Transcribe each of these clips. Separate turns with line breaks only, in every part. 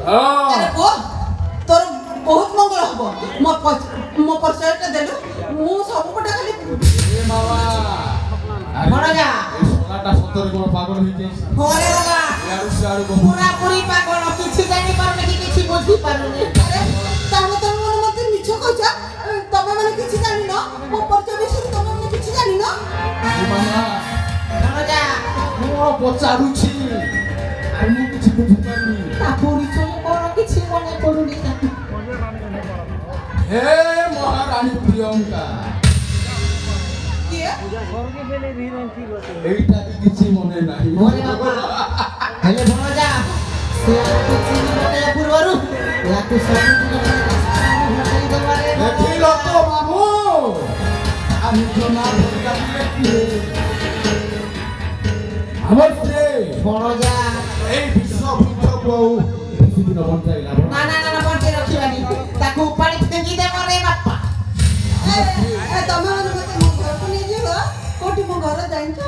আরে পুଅ তোর বহুত মঙ্গল হব ମୋ ପରିଚୟଟା ଦେଲୁ ମୁଁ ସବୁପଟେ ଖାଲି
ବାବା
ବଡ଼ ଯା
সোনাটা সতরে কোন পাগল হয়ে যাইছে
ঘরে বাবা
ইয়ারু সারু
পুরা পুরি পাগল কিছু জানি পারবে কি কিছু বুঝি পারুনি আরে তাহলে তোর মনে মধ্যে মিছ কইছ তবে মানে কিছু জানি না ମୋ ପରିଚୟ ବିଷୟରେ ତମେ ମାନେ କିଛି ଜାଣି না
বাবা
বড় যা
ମୁଁ ପଚାରୁଛି ଆଉ ମୁଁ କିଛି ବୁଝିପାରୁନି
ତା ପରିଚୟ କଣ କିଛି ମନେ ପଡୁନି ତାକୁ
হে মহারানী প্রিয়ঙ্কা
କିଏ
এইটা কি কিছু মনে নাই
ওরে বাবা হেলে বড় যা সে তো চিনি মনে পূর্বরু ইয়াকু সব
দেখিল তো বাবু আমি তো না আমার স্ত্রী
বড় যা
এই বিশ্ব বুদ্ধ কিছুদিন বঞ্চাইলা
না না না বন্ধে রখিবানি তাকু পানি ফেঙ্গি দেব রে বাপা এ তমে মানে মতে মো ঘরକୁ নিয়ে ଯିବ কোটি মো ঘর যাইছ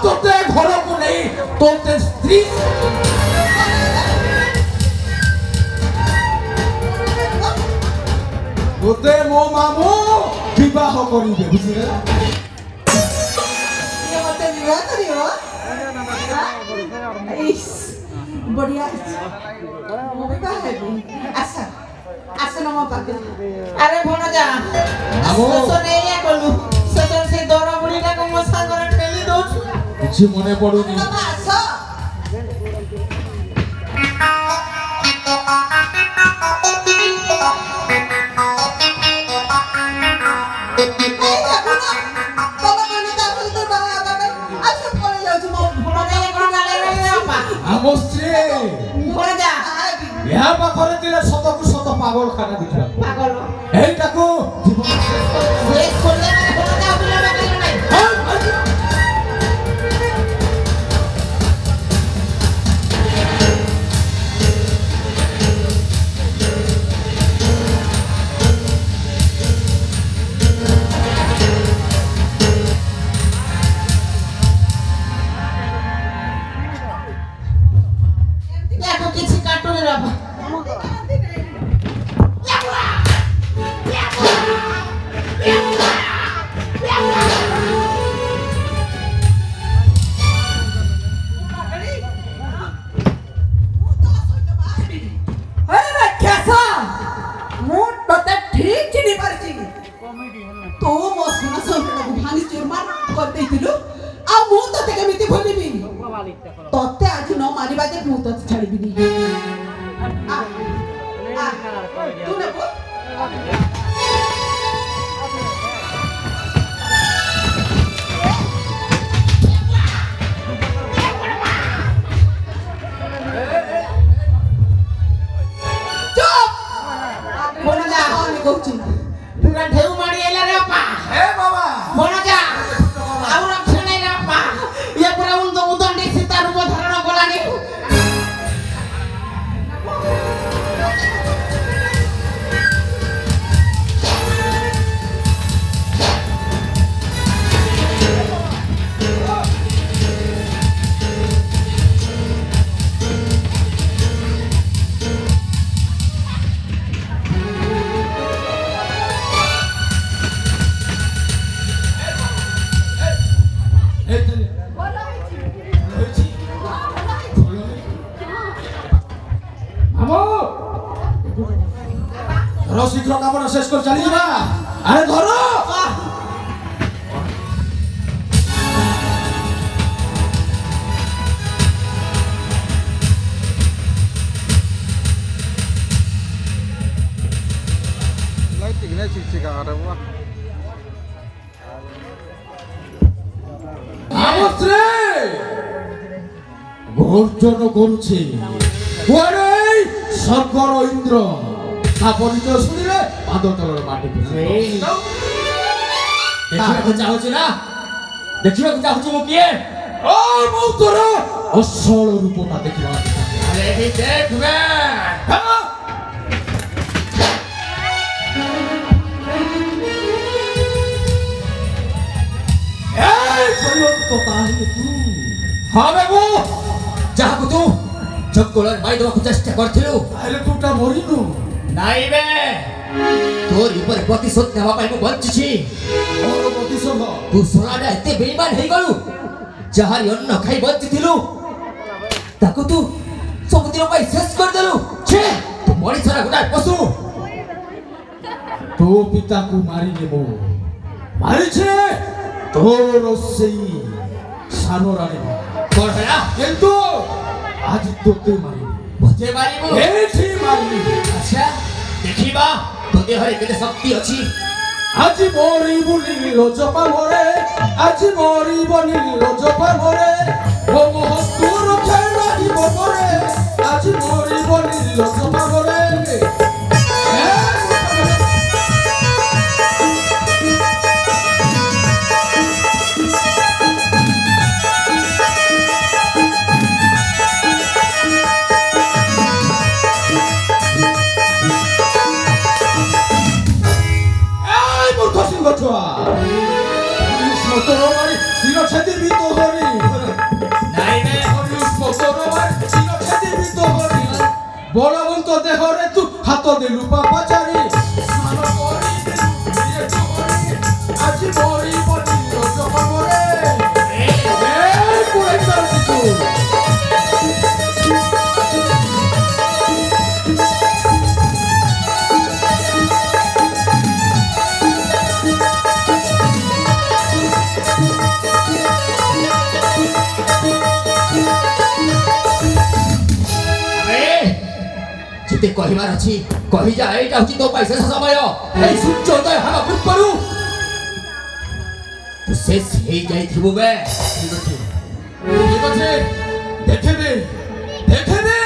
তোতে ঘরକୁ নেই তোতে স্ত্রী তোতে মো মামু বিবাহ করিবে বুঝিলে
ये मते विवाह करियो इस बढ़िया मो विवाह है आसा आसा न मो पाके अरे भण जा
আমো
सो ने या कलु सजन से दरा बुढ़ीटा को मो सागर टेली दउछु
কিছু মনে পড়ুনি
बाबा आसा
আমো স্ত্রী ଏହା ପାଖରେ ଥିଲେ ଶତକୁ ଶତ ପାଗଳ ଖାନା ଦେଖିବାକୁ এইଟାକୁ ଜୀବନ ଶେଷ
କିଛି କାଟୁନି ବାବା ମୁଁ ତତେ ଠିକ ଚିହ୍ନି ପାରିଛି ତୁ ମୋ ସୁନା ସନ୍ତାନକୁ ଭାଙ୍ଗି ଚୁରମାର କରିଦେଇଥିଲୁ ଆଉ ମୁଁ ତତେ କେମିତି ଭୁଲିବି ତତେ ଆଜି ନ ମାରିବା ଯେ ମୁଁ ତତେ ଛାଡ଼ିବିନି ତୁ ନେବୁ କହୁଛି ପୁରା ଢେଉ ମାଡ଼ି ଆଇଲା ରେ ବାପା
ହେ ବାବା
ବଣ ଯା ଆଉ ରକ୍ଷା ନାହିଁ ରେ ବାପା ଇଏ ପୁରା ଉଦଣ୍ଡି ସୀତା ରୂପ ଧାରଣ କଲାଣି
ধর শীঘ্র কামনা শেষ করে চালিয়ে যা আরে ধরো গর্জন করছে স্বর্গর ইন্দ্র তা পরিচয় শুনিলে পাদ তলর মাটি ଦେଖିବାକୁ ଚାହୁଁଛି ନା ଦେଖିବାକୁ ଚାହୁଁଛି ମୁଁ କିଏ ଓ ମୁଁ ତୋର ଅସଳ ରୂପଟା ଦେଖିବାକୁ ଆରେ ଏଠି ଦେଖବେ ହଁ ବାବୁ ଯାହାକୁ ତୁ সকলের মারি দেওয়াকে চেষ্টা করଥିଲୁ
ହେଲେ ତୁ ତା ମରିନୁ
ନାଇଁ ବେ তোর উপরে প্রতিশোধ নেওয়া ପାଇଁ ମୁଁ ବଞ୍ଚିଛି
ମୋର ପ୍ରତିଶୋଧ
ତୁ ଶଳାଟା ଏତେ ବେଇମାନ ହେଇଗଲୁ ଯାହାରି ଅନ୍ନ ଖାଇ ବଞ୍ଚିଥିଲୁ ତାକୁ ତୁ ସବୁଦିନ ପାଇଁ ଶେଷ କରିଦେଲୁ ଛେ ତୁ ମଣିଷର ଗୋଟାଏ ପଶୁ
ତୋ ପିତାକୁ ମାରିଲେ ମୁଁ ମାରିଛେ ତୋର ସେଇ ସାନ ରାଣୀ
କଣ ହେଲା
କିନ୍ତୁ ଆଜି ତୋତେ ମାରିବି
ମତେ ମାରିବୁ
ଏଠି ମାରିବି
ଆଚ୍ଛା ଦେଖିବା ତୋ ଦେହରେ କେତେ ଶକ୍ତି ଅଛି
ଆଜି ମରିବୁ ନିର୍ଲଜ୍ଜ ମରେ ଆଜି ମରିବ ନିର୍ଲଜ୍ଜ ମରେ ମୋ ମୋହ ତୋର ଖେଳ ଜୀବନରେ ଆଜି ମରିବ ନିର୍ଲଜ୍ଜ ମରେ বলবন্ত দেহরে তু হাত দেলু পাপাচারি আজি মরি বলি জগমরে পুরাই পারছি তু
ଯେତେ କହିବାର ଅଛି କହିଯା ଏଇଟା ହଉଛି ତୋ ପାଇଁ ଶେଷ ସମୟ ଏଇ ସୂର୍ଯ୍ୟୋଦୟ ହେବା ପୂର୍ବରୁ ତୁ ଶେଷ ହେଇଯାଇଥିବୁ ବେ
ঠিক আছে দেখেবে দেখেবে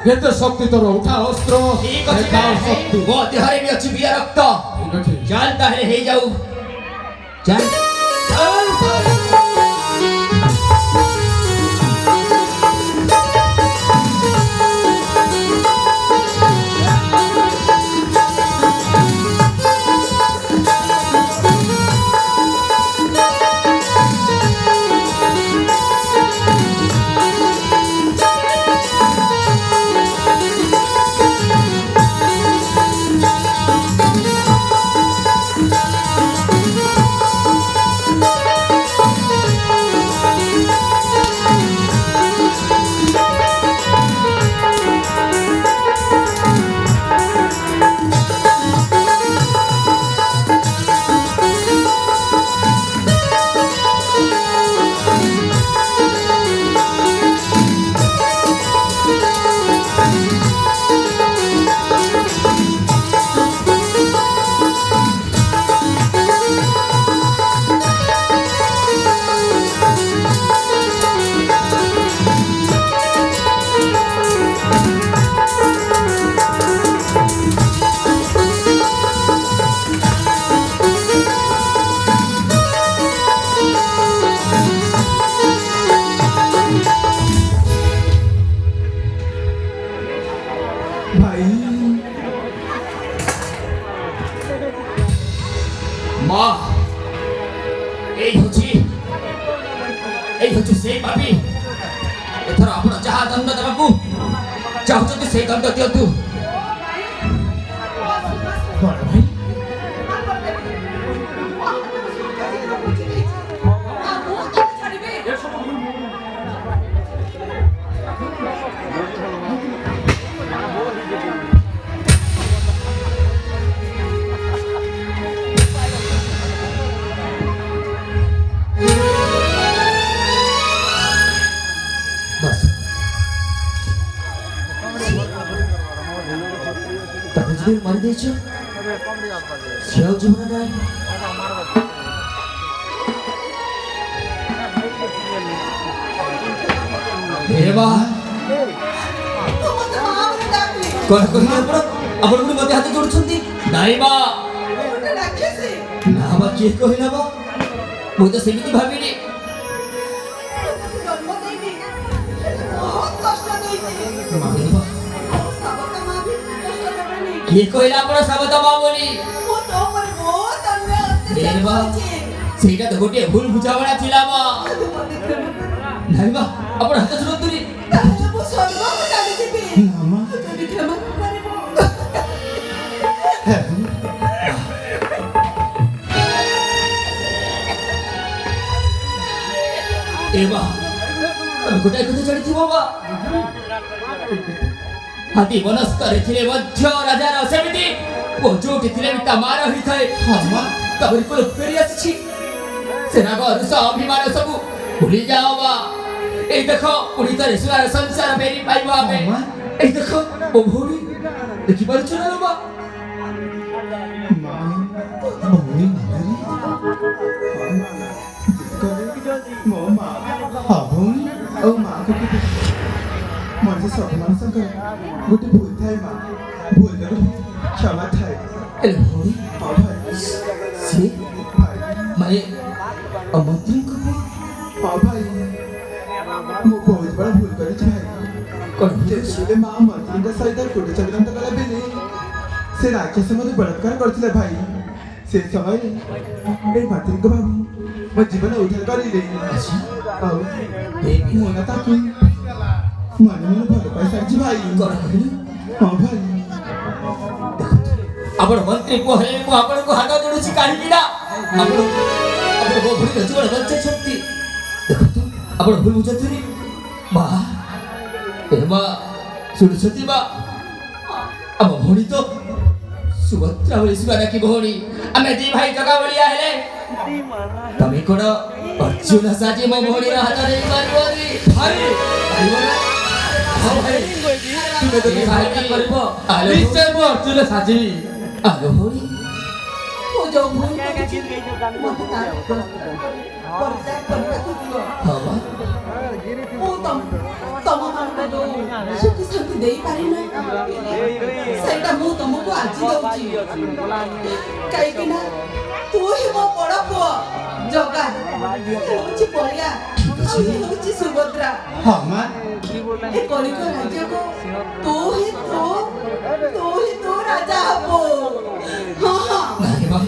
কেতে শক্তি তোর উঠা অস্ত্র
ଠିକ ଅଛି
দেখা শক্তি
ମୋ ଦେହରେ ବି ଅଛି ବିୟ ରକ୍ତ
ঠিক আছে
ଚାଲ ତାହେଲେ ହେଇଯାଉ ଚାଲ
ভাই
ମା ଏଇ ହଉଛି ସେଇ ପାପୀ ଏଥର ଆପଣ ଯାହା ଦଣ୍ଡ ଦେବାକୁ ଚାହୁଁଛନ୍ତି ସେଇ ଦଣ୍ଡ ଦିଅନ୍ତୁ
বড় ভাই
ବାସ୍ ତାକୁ ଯଦି ମାରିଦେଇଛ ସେ ଆଉ ଜୀବନ ନାହିଁ ହେ ମା
ତୁ ମତେ ମା ବୋଲି ଡାକିଲି
କଣ କହିଲେ ଆପଣ ପୁଣି ମୋତେ ହାତ ଯୋଡୁଛନ୍ତି ନାଇଁ ମା
ଗୋଟେ ରାକ୍ଷସୀ
ନା ବା କିଏ କହିଲା ବା ମୁଁ ତ ସେମିତି ଭାବିନି
ତତେ ଜନ୍ମ ଦେଇନି ବହୁତ କଷ୍ଟ ଦେଇଛି
ମାରିବା
ସାବତ ମା ବି କଷ୍ଟ ଦେବେନି
କିଏ କହିଲା ଆପଣ ସାବତ ମା ବୋଲି
ମୁଁ ତୋ ଉପରେ ବହୁତ ଅନ୍ୟାୟ ଅତ୍ୟାଚାର
ବା
କରିଛି
ସେଇଟା ତ ଗୋଟିଏ ଭୁଲ ବୁଝାମଣା ଥିଲା ବା
ତୁ ମତେ କ୍ଷମା କର।
ନାଇଁ ବା ଆପଣ ହାତ ଛୁଡ଼ନ୍ତୁନି
ତାହେଲେ ମୁଁ ସ୍ୱର୍ଗକୁ ଚାଲିଯିବି
ତମେ ଗୋଟାଏ କଥା ଜାଣିଥିବ ବା ହାତୀ ବନସ୍ତରେ ଥିଲେ ମଧ୍ୟ ରାଜାର ସେମିତି ଓ ଯୋଉଠି ଥିଲେ ବି ତା ମାର ହୋଇଥାଏ ତାପରି କୋଲ ଫେରି ଆସିଛି ସେ ରାଗ ରୁଷ ଅଭିମାନ ସବୁ ଭୁଲି ଯାଅ ବା এই দেখো পুরি তার সুরার সংসার ফেরি পাইবো আমি এই দেখো ও ভৌরি দেখি পারছো না বাবা
ভৌরি মাধুরী ମୋ ମା ହଁ ଭଉଣୀ ଆଉ ମାଆକୁ ଟିକେ ମଣିଷ ସବୁ ମଣିଷଙ୍କର ଗୋଟେ ଭୁଲ ଥାଏ ମା ଭୁଲର କ୍ଷମା ଥାଏ
ଏ ଭଉରି
ହଁ ଭାଇ
ସେ
ଭାଇ
ମାନେ ଅମନ୍ତ୍ରୀଙ୍କ
ହଁ ଭାଇ ମୁଁ ବହୁତ ବଡ଼ ଭୁଲ କରିଛି ଭାଇ
କଣ
ଯେତେବେଳେ ମା ମନ୍ତ୍ରୀଙ୍କ ସହିତ କୋଟି ଚକ୍ରାନ୍ତ କଲା ବେଳେ ସେ ରାକ୍ଷସ ମୋତେ ବଳାତ୍କାର କରିଥିଲେ ଭାଇ ସେ ସମୟରେ ଏ ମନ୍ତ୍ରୀଙ୍କ ବାବୁ ମୋ ଜୀବନ ଉଦ୍ଧାର କରିଲେ ଆଉ ମୁଁ ନା ତାକୁ ମନେ ମନେ ଭଲ ପାଇସାରିଛି ଭାଇ
କଣ କହିଲୁ
ହଁ ଭାଇ
ଆପଣ ମନ୍ତ୍ରୀ କହିଲେ ମୁଁ ଆପଣଙ୍କୁ ହାତ ଯୋଡୁଛି କାହିଁକି ନା ଆପଣ ମୋ ଭଉଣୀର ଜୀବନ ବଞ୍ଚାଇଛନ୍ତି ଦେଖନ୍ତୁ ଆପଣ ଭୁଲ ବୁଝନ୍ତୁନି ମା ଏ ମା ଶୁଣୁଛନ୍ତି ମା ଆମ ଭଉଣୀ ତ ସୁଭଦ୍ରା ଭଳି ଶିବାରାକି ଭଉଣୀ ଆମେ ଦି ଭାଇ ଜଗା ଭଳିଆ ହେଲେ ତମେ କଣ ଅର୍ଜୁନ ସାଜି ମୋ ଭଉଣୀର ହାତ ଦେଇ ପାରିବନି ଭାଇ ପାରିବ ନା ହଁ ଭାଇ ତୁମେ ଯଦି ସାହାଯ୍ୟ କରିବ ନିଶ୍ଚୟ ମୁଁ ଅର୍ଜୁନ ସାଜିବି ଆଲୋ ଭଉଣୀ
ମୁଁ ଯୋଉ ଭୁଲ କରିଛି ମୋତେ ତାର ପରିତ୍ୟାଗ କରିବାକୁ ଦିଅ
ହଁ ବା
ମୁଁ ତମମାନଙ୍କୁ ଯୋଉ ସୁଖ ଶାନ୍ତି ଦେଇପାରିନି ସେଇଟା ମୁଁ ତମକୁ ଆଜି ଦଉଛି କାହିଁକି ନା ତୁ ହିଁ ମୋ ବଡ଼ ପୁଅ ଜଗା ହେଉଛି ବଳିଆ ଆଉ ଇଏ ହେଉଛି ସୁଭଦ୍ରା
ହଁ ମା
ଏ କଳିକ ରାଜ୍ୟକୁ ତୁ ହିଁ ତୁ ରାଜା ହବ ହଁ ହଁ
ନାହିଁ ବା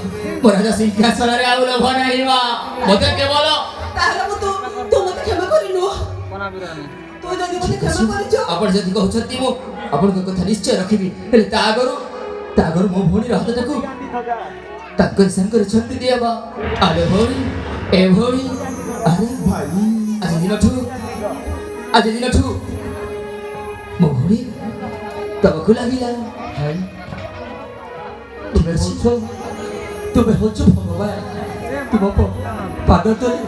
ମୋ ରାଜା ସିଂହାସନରେ ଆଉ ଲୋଭ ନାହିଁ ବା ମୋତେ କେବଳ
ତାହେଲେ ତୁ ମୋତେ କ୍ଷମା କରିନୁ ତୁ ଯଦି ମୋତେ କ୍ଷମା କରିଛୁ
ଆପଣ ଯଦି କହୁଛନ୍ତି ମୁଁ ଆପଣଙ୍କ କଥା ନିଶ୍ଚୟ ରଖିବି ହେଲେ ତା ଆଗରୁ ମୋ ଭଉଣୀର ହାତଟାକୁ ତାଙ୍କରି ସାଙ୍ଗରେ ଛନ୍ଦି ଦିଆବା ଆରେ ଭଉଣୀ ଏ ଭଉଣୀ ଆରେ
ଭାଇ
ଆଜି ଦିନଠୁ ମୋ ଭଉଣୀ ତମକୁ ଲାଗିଲା
ଭାଇ
ତୁମେ ହଉଛ ଭଗବାନ ତୁମ ପାଦ ତଳେ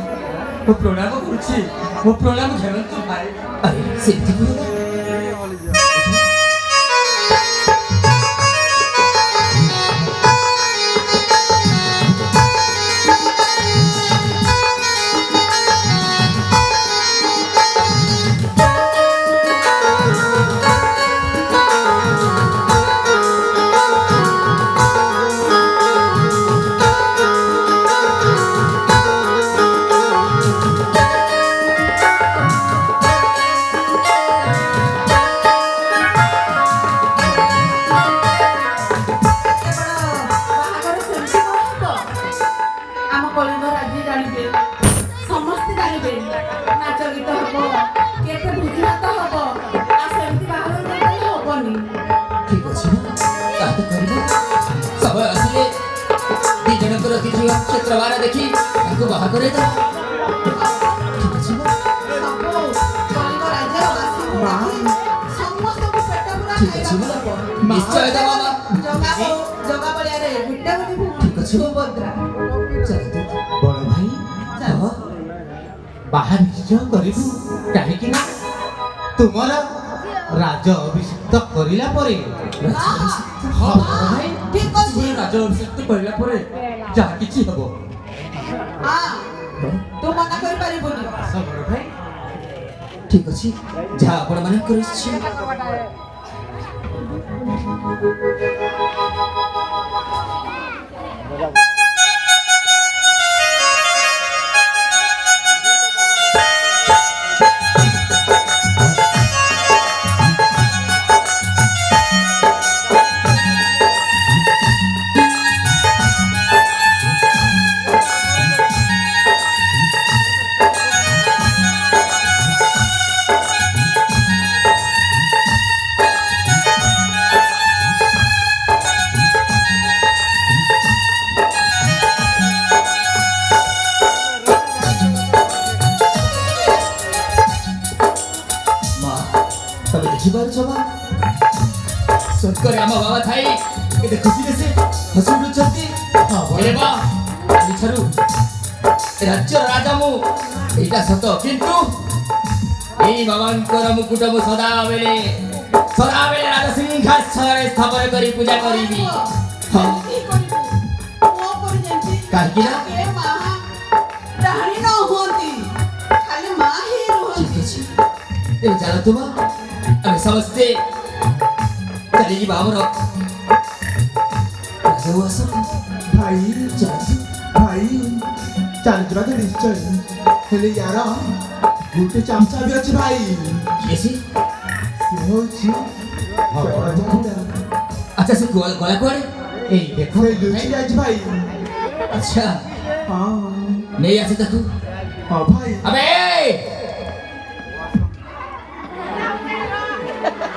ମୁଁ ପ୍ରଣାମ କରୁଛି ମୋ ପ୍ରଣାମ ଘେରନ୍ତୁ ଭାଇ ଆରେ ସେମିତି କୁହ क्षेत्रवार देखी ताको बाहा करे तो निश्चय दबा
जगा बलिया रे बिट्टा बोली
ठीक अछि
सुभद्रा
ବଡ଼ ଭାଇ ବାହା ନିଶ୍ଚୟ କରିବୁ କାହିଁକି ନା ତୁମର ରାଜ ଅଭିଷେକ କରିଲା ପରେ
ହଁ
ଭାଇ
ठीक अछि
ରାଜ ଅଭିଷେକ କରିଲା ପରେ ଯାହା କିଛି ହେବ
हां तू मना कर परिबोनी
ବଡ଼ ଭାଇ
ଠିକ ଅଛି ଯାହା ଆପଣ ମାନଙ୍କର ଇଚ୍ଛା ସତ୍କରେ ଆମ ବାବା ଥାଇ କେତେ ଖୁସିରେ ସେ ହସି ଉଠୁଛନ୍ତି ହେଲେ ବା ଆଜିଠାରୁ ରାଜ୍ୟର ରାଜା ମୁଁ ଏଇଟା ସତ କିନ୍ତୁ ଏଇ ବାବାଙ୍କର ମୁକୁଟ ମୁଁ ସଦାବେଳେ ରାଜସିଂହାସନରେ ସ୍ଥାପନ କରି ପୂଜା କରିବି ହଁ
କି କରିବୁ ମୋ ପରି ଯେମିତି
କାହିଁକି ନା?
ଏ ମା ଡାହାଣୀ ନ ହୁଅନ୍ତି ଖାଲି ମା ହିଁ ରୁହନ୍ତି
ଠିକ ଅଛି ଏବେ ଚାଲନ୍ତୁ ମା ଆମେ ସମସ୍ତେ ଚାଲିଯିବା ଆମର ରାଜଉଆସ
ଭାଇ ଭାଇ ଚାଲିଯିବା ତ ନିଶ୍ଚୟ ହେଲେ ୟାର ଗୋଟେ ଚାମଚା ବି ଅଛି ଭାଇ
କିଏ ସେ
ସେ ହଉଛି ରାଜା
ଆଚ୍ଛା ସେ ଗଲା କୁଆଡ଼େ ଏଇ ଦେଖ
ସେ ଲୁଚି ଯାଇଛି ଭାଇ
ଆଚ୍ଛା
ହଁ
ନେଇ ଆସେ ତାକୁ
ହଁ ଭାଇ
अबे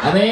अबे